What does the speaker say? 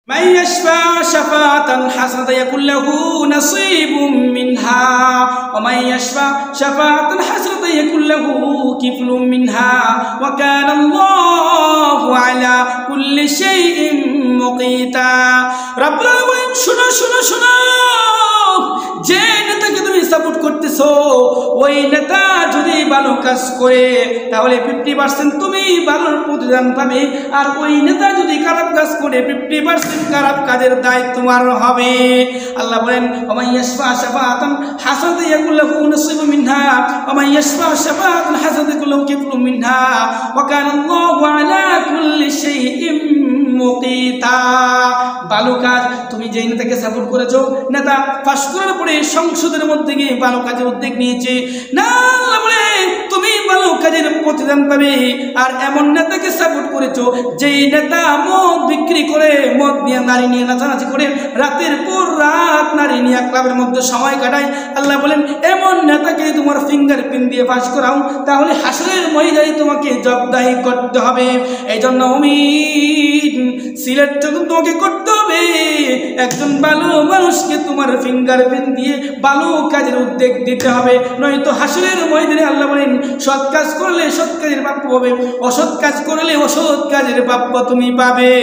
من يشفع شفاعة حسنة يكن له نصيب منها ومن يشفع شفاعة حسنة يكن له كفل منها وكان الله على كل شيء مقيتا رب العالمين শুনো শুনো শুনো যে নেতাকে তুমি সাপোর্ট করতেছো ওই নেতা যদি ভালো কাজ করে তাহলে 50% তুমি ভালোর প্রতিদান পাবে আর ওই নেতা যদি খারাপ কাজ করে 50% খারাপ কাজের দায় তোমার হবে আল্লাহ বলেন ওমান ইয়াশফা শাফাআতান হাসানাতান ইয়াকুল লাহু নাসিবুম মিনহা ওমান ইয়াশফা শাফাআতান হাসানাতান ইয়াকুল লাহু কিফলুম মিনহা ওয়া কানা আল্লাহু আলা কুল্লি শাইইন মুকিতা ভালো কাজ তুমি যেই নেতাকে সাপোর্ট করেছো নেতা পাস করার পরে সংসদের মধ্যে গিয়ে ভালো কাজের উদ্যোগ নিয়েছে না আল্লাহ বলে তুমি ভালো কাজের প্রতিদান পাবে আর এমন নেতাকে সাপোর্ট করেছো যেই নেতা মদ বিক্রি করে মদ নিয়ে নারী নিয়ে নাচানাচি করে রাতের পর রাত নারী নিয়ে ক্লাবের মধ্যে সময় কাটায় আল্লাহ বলেন এমন নেতাকে তোমার ফিঙ্গারপ্রিন্ট দিয়ে পাস করাও তাহলে হাসরের ময়দানে তোমাকে জবাবদিহি করতে হবে এই জন্য সিলেক্ট যখন তোমাকে করতে হবে একজন ভালো মানুষকে তোমার ফিঙ্গারপ্রিন্ট দিয়ে ভালো কাজের উদ্যোগ দিতে হবে নয়তো হাসরের ময়দানে আল্লাহ বলেন সৎ কাজ করলে সৎ কাজের প্রাপ্য হবে অসৎ কাজ করলে অসৎ কাজের প্রাপ্য তুমি পাবে।